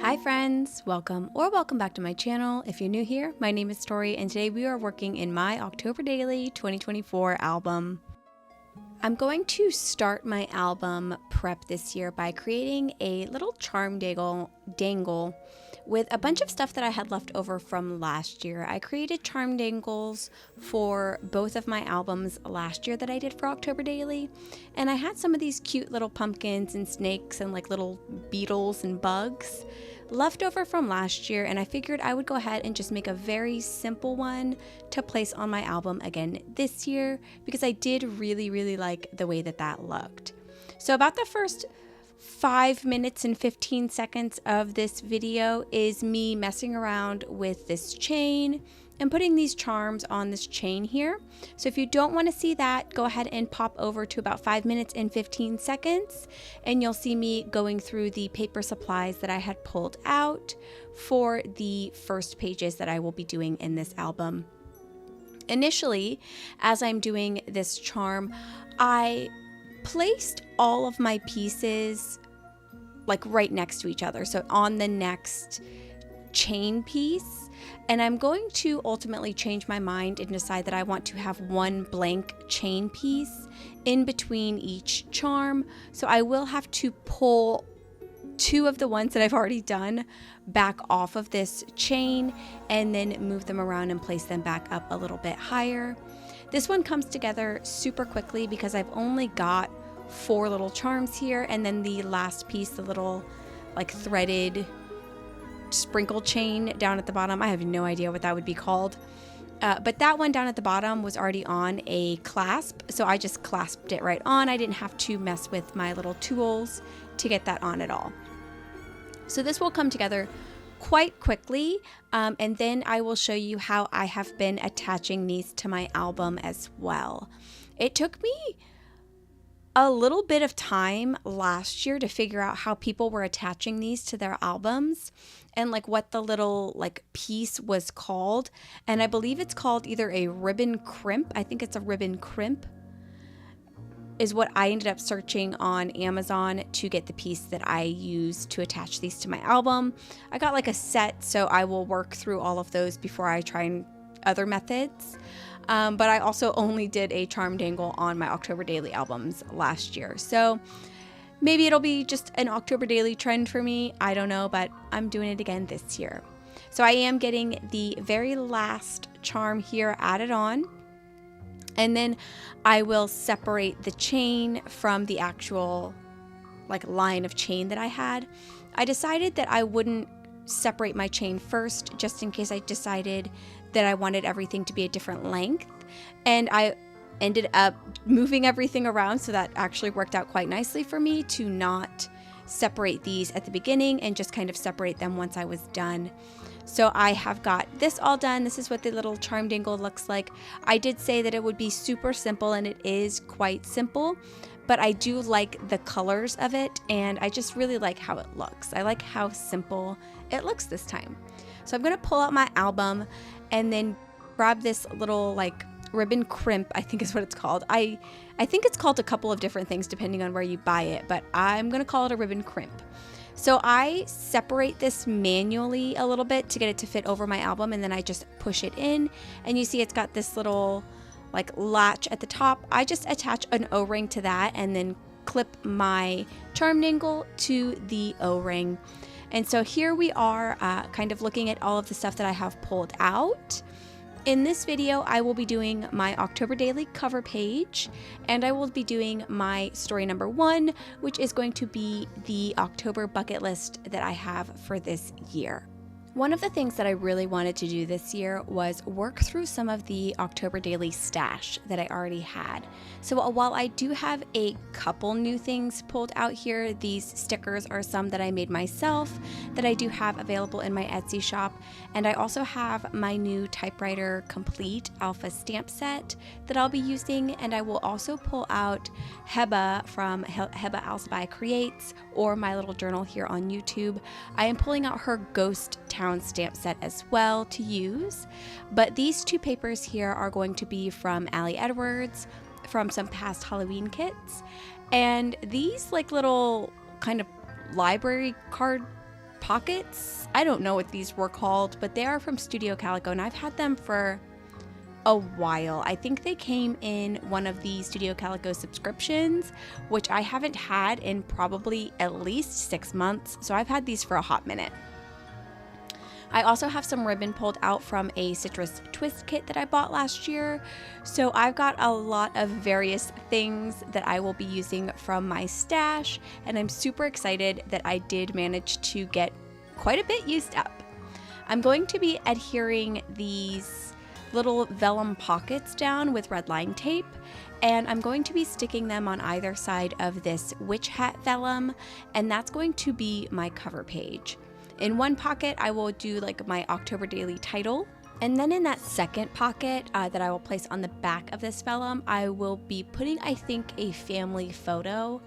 Hi friends, welcome back to my channel. If you're new here, my name is Tori and today we are working in my October Daily 2024 album. I'm going to start my album prep this year by creating a little charm dangle with a bunch of stuff that I had left over from last year. I created charm dangles for both of my albums last year that I did for October Daily, and I had some of these cute little pumpkins and snakes and like little beetles and bugs left over from last year, and I figured I would go ahead and just make a very simple one to place on my album again this year because I did really like the way that looked. So about the first 5 minutes and 15 seconds of this video is me messing around with this chain and putting these charms on this chain here. So if you don't want to see that, go ahead and pop over to about 5 minutes and 15 seconds and you'll see me going through the paper supplies that I had pulled out for the first pages that I will be doing in this album. Initially, as I'm doing this charm, I placed all of my pieces like right next to each other, so on the next chain piece, and I'm going to ultimately change my mind and decide that I want to have one blank chain piece in between each charm. So I will have to pull two of the ones that I've already done back off of this chain and then move them around and place them back up a little bit higher. This one comes together super quickly because I've only got 4 little charms here, and then the last piece, the little like threaded sprinkle chain down at the bottom. I have no idea what that would be called, but that one down at the bottom was already on a clasp, so I just clasped it right on. I didn't have to mess with my little tools to get that on at all. So this will come together quite quickly, and then I will show you how I have been attaching these to my album as well. It took me a little bit of time last year to figure out how people were attaching these to their albums and like what the little like piece was called, and I believe it's called either a ribbon crimp. I think it's a ribbon crimp is what I ended up searching on Amazon to get the piece that I use to attach these to my album. I got like a set, so I will work through all of those before I try other methods. But I also only did a charm dangle on my October Daily albums last year. So maybe it'll be just an October Daily trend for me. I don't know, but I'm doing it again this year. So I am getting the very last charm here added on. And then I will separate the chain from the actual like line of chain that I had. I decided that I wouldn't separate my chain first just in case I decided that I wanted everything to be a different length, and I ended up moving everything around, so that actually worked out quite nicely for me to not separate these at the beginning and just kind of separate them once I was done. So I have got this all done. This is what the little charm dangle looks like. I did say that it would be super simple, and it is quite simple, but I do like the colors of it, and I just really like how it looks. I like how simple it looks this time. So I'm going to pull out my album and then grab this little like ribbon crimp, I think is what it's called. I think it's called a couple of different things depending on where you buy it, but I'm going to call it a ribbon crimp. So I separate this manually a little bit to get it to fit over my album, and then I just push it in, and you see it's got this little like latch at the top. I just attach an O-ring to that and then clip my charm dangle to the O-ring. And so here we are kind of looking at all of the stuff that I have pulled out. In this video, I will be doing my October Daily cover page, and I will be doing my story number 1, which is going to be the October bucket list that I have for this year. One of the things that I really wanted to do this year was work through some of the October Daily stash that I already had. So while I do have a couple new things pulled out here, these stickers are some that I made myself that I do have available in my Etsy shop. And I also have my new typewriter complete alpha stamp set that I'll be using. And I will also pull out Heba from Heba Alsabai Creates, or my little journal here on YouTube. I am pulling out her Ghost Town stamp set as well to use. But these two papers here are going to be from Ali Edwards from some past Halloween kits. And these like little kind of library card pockets, I don't know what these were called, but they are from Studio Calico, and I've had them for a while. I think they came in one of the Studio Calico subscriptions, which I haven't had in probably at least 6 months, so I've had these for a hot minute. I also have some ribbon pulled out from a citrus twist kit that I bought last year. So I've got a lot of various things that I will be using from my stash, and I'm super excited that I did manage to get quite a bit used up. I'm going to be adhering these little vellum pockets down with red line tape, and I'm going to be sticking them on either side of this witch hat vellum, and that's going to be my cover page. In one pocket, I will do like my October daily title. And then in that second pocket that I will place on the back of this vellum, I will be putting, I think, a family photo.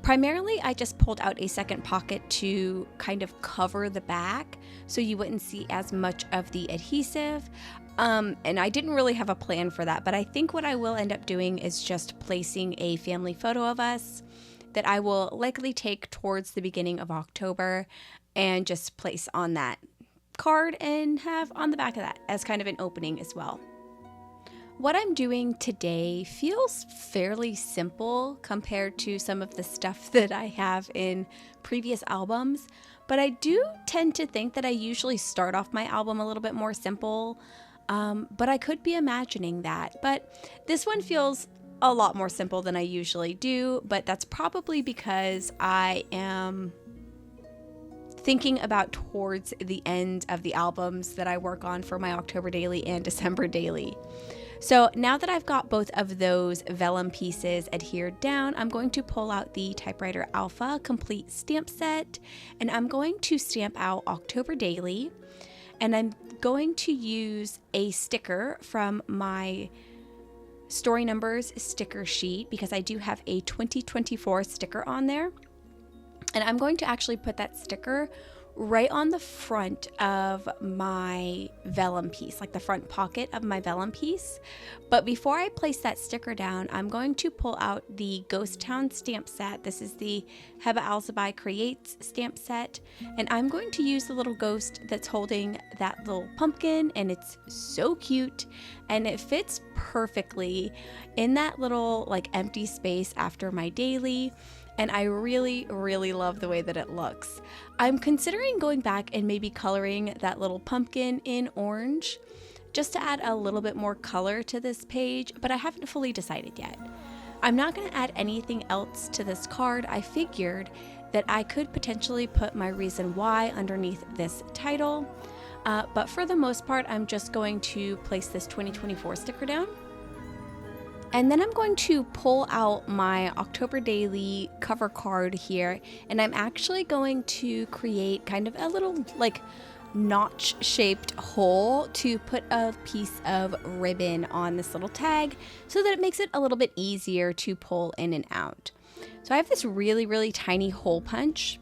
Primarily, I just pulled out a second pocket to kind of cover the back so you wouldn't see as much of the adhesive. And I didn't really have a plan for that, but I think what I will end up doing is just placing a family photo of us that I will likely take towards the beginning of October and just place on that card and have on the back of that as kind of an opening as well. What I'm doing today feels fairly simple compared to some of the stuff that I have in previous albums, but I do tend to think that I usually start off my album a little bit more simple, but I could be imagining that. But this one feels a lot more simple than I usually do, but that's probably because I am thinking about towards the end of the albums that I work on for my October daily and December daily. So now that I've got both of those vellum pieces adhered down, I'm going to pull out the Typewriter Alpha complete stamp set, and I'm going to stamp out October daily, and I'm going to use a sticker from my Story Numbers sticker sheet because I do have a 2024 sticker on there. And I'm going to actually put that sticker right on the front of my vellum piece, like the front pocket of my vellum piece. But before I place that sticker down, I'm going to pull out the Ghost Town stamp set. This is the Heba Alzabai Creates stamp set. And I'm going to use the little ghost that's holding that little pumpkin, and it's so cute. And it fits perfectly in that little like empty space after my daily. And I really, really love the way that it looks. I'm considering going back and maybe coloring that little pumpkin in orange just to add a little bit more color to this page, but I haven't fully decided yet. I'm not going to add anything else to this card. I figured that I could potentially put my reason why underneath this title, but for the most part, I'm just going to place this 2024 sticker down. And then I'm going to pull out my October daily cover card here, and I'm actually going to create kind of a little like notch shaped hole to put a piece of ribbon on this little tag so that it makes it a little bit easier to pull in and out. So I have this really, really tiny hole punch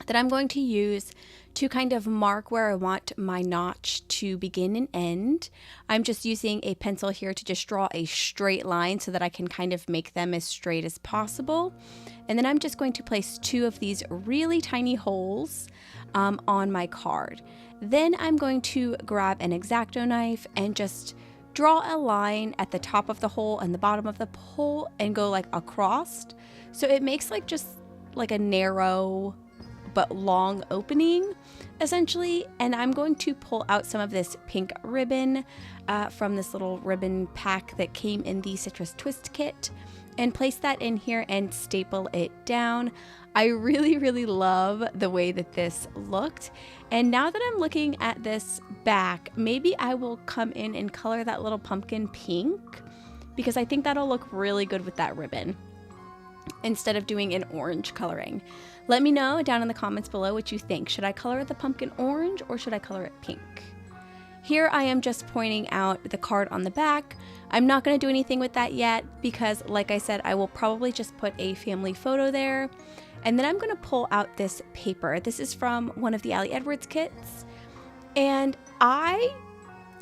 that I'm going to use to kind of mark where I want my notch to begin and end. I'm just using a pencil here to just draw a straight line so that I can kind of make them as straight as possible. And then I'm just going to place 2 of these really tiny holes on my card. Then I'm going to grab an X-Acto knife and just draw a line at the top of the hole and the bottom of the hole and go like across. So it makes like just like a narrow but long opening essentially. And I'm going to pull out some of this pink ribbon from this little ribbon pack that came in the Citrus Twist kit and place that in here and staple it down. I really, really love the way that this looked. And now that I'm looking at this back, maybe I will come in and color that little pumpkin pink because I think that'll look really good with that ribbon instead of doing an orange coloring. Let me know down in the comments below what you think. Should I color the pumpkin orange or should I color it pink? Here I am just pointing out the card on the back. I'm not going to do anything with that yet because, like I said, I will probably just put a family photo there. And then I'm going to pull out this paper. This is from one of the Ali Edwards kits. And I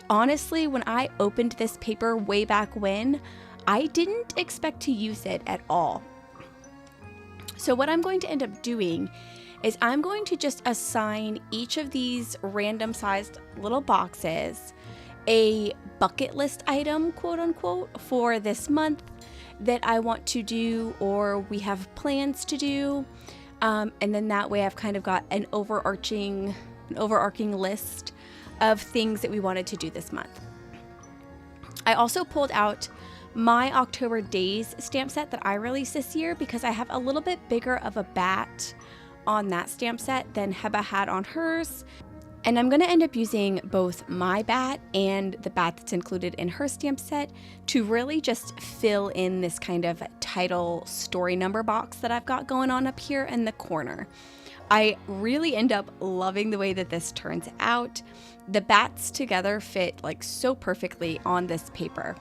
honestly, when I opened this paper way back when, I didn't expect to use it at all. So what I'm going to end up doing is I'm going to just assign each of these random sized little boxes a bucket list item, quote unquote, for this month that I want to do or we have plans to do. And then that way I've kind of got an overarching list of things that we wanted to do this month. I also pulled out my October Days stamp set that I released this year because I have a little bit bigger of a bat on that stamp set than Heba had on hers. And I'm going to end up using both my bat and the bat that's included in her stamp set to really just fill in this kind of title story number box that I've got going on up here in the corner. I really end up loving the way that this turns out. The bats together fit like so perfectly on this paper,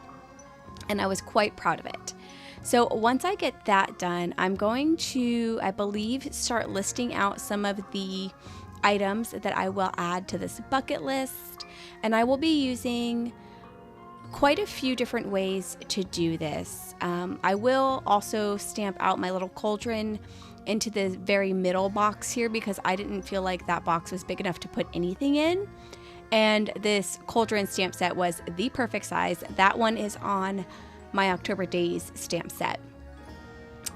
and I was quite proud of it. So once I get that done, I'm going to, I believe, start listing out some of the items that I will add to this bucket list, and I will be using quite a few different ways to do this. I will also stamp out my little cauldron into the very middle box here because I didn't feel like that box was big enough to put anything in. And this cauldron stamp set was the perfect size. That one is on my October Days stamp set.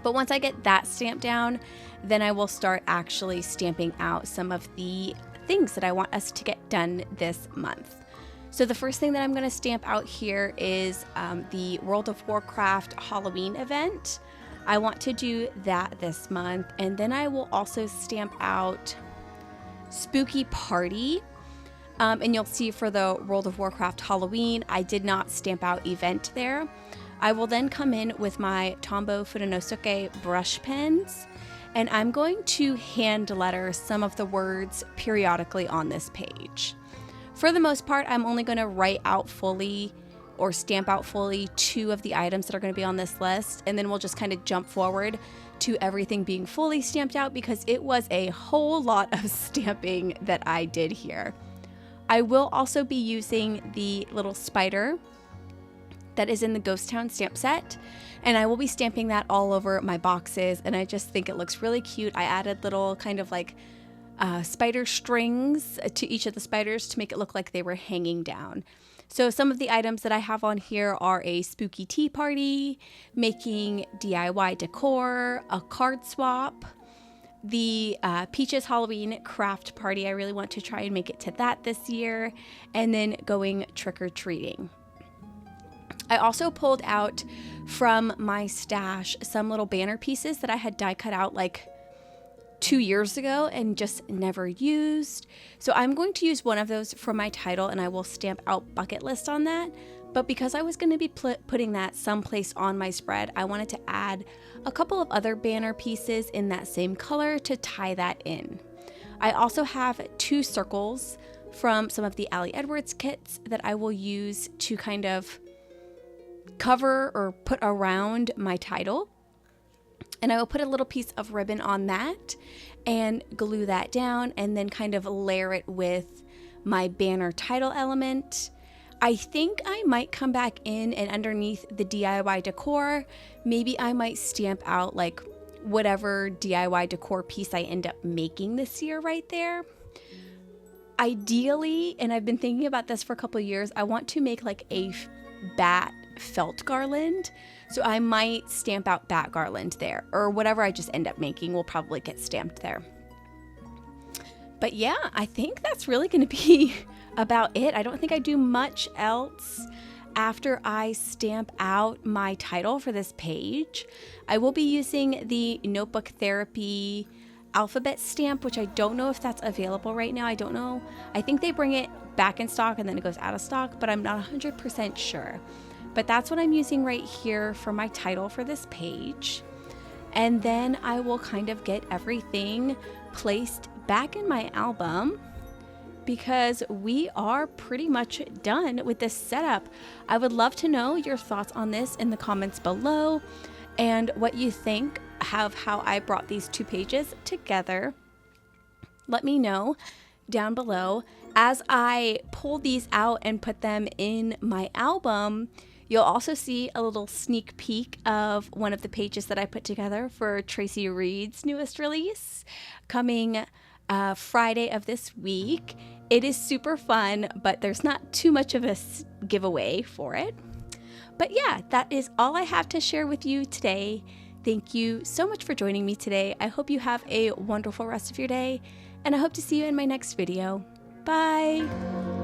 But once I get that stamped down, then I will start actually stamping out some of the things that I want us to get done this month. So the first thing that I'm going to stamp out here is the World of Warcraft Halloween event. I want to do that this month. And then I will also stamp out Spooky Party. And you'll see for the World of Warcraft Halloween, I did not stamp out event there. I will then come in with my Tombow Fudenosuke brush pens, and I'm going to hand letter some of the words periodically on this page. For the most part, I'm only going to write out fully or stamp out fully 2 of the items that are going to be on this list, and then we'll just kind of jump forward to everything being fully stamped out because it was a whole lot of stamping that I did here. I will also be using the little spider that is in the Ghost Town stamp set, and I will be stamping that all over my boxes, and I just think it looks really cute. I added little kind of like spider strings to each of the spiders to make it look like they were hanging down. So some of the items that I have on here are a spooky tea party, making DIY decor, a card swap, the Peaches Halloween craft party. I really want to try and make it to that this year, and then going trick-or-treating. I also pulled out from my stash some little banner pieces that I had die cut out like 2 years ago and just never used. So I'm going to use one of those for my title, and I will stamp out bucket list on that. But because I was going to be putting that someplace on my spread, I wanted to add a couple of other banner pieces in that same color to tie that in. I also have 2 circles from some of the Allie Edwards kits that I will use to kind of cover or put around my title. And I will put a little piece of ribbon on that and glue that down and then kind of layer it with my banner title element. I think I might come back in and underneath the DIY decor, maybe I might stamp out like whatever DIY decor piece I end up making this year right there. Ideally, and I've been thinking about this for a couple of years, I want to make like a bat felt garland. So I might stamp out bat garland there, or whatever I just end up making will probably get stamped there. But yeah, I think that's really going to be about it. I don't think I do much else after I stamp out my title for this page. I will be using the Notebook Therapy alphabet stamp, which I don't know if that's available right now. I don't know. I think they bring it back in stock and then it goes out of stock, but I'm not 100% sure. But that's what I'm using right here for my title for this page. And then I will kind of get everything placed back in my album because we are pretty much done with this setup. I would love to know your thoughts on this in the comments below and what you think of how I brought these two pages together. Let me know down below. As I pull these out and put them in my album, You'll also see a little sneak peek of one of the pages that I put together for Tracy Reed's newest release coming Friday of this week. It is super fun, but there's not too much of a giveaway for it. But yeah, that is all I have to share with you today. Thank you so much for joining me today. I hope you have a wonderful rest of your day, and I hope to see you in my next video. Bye!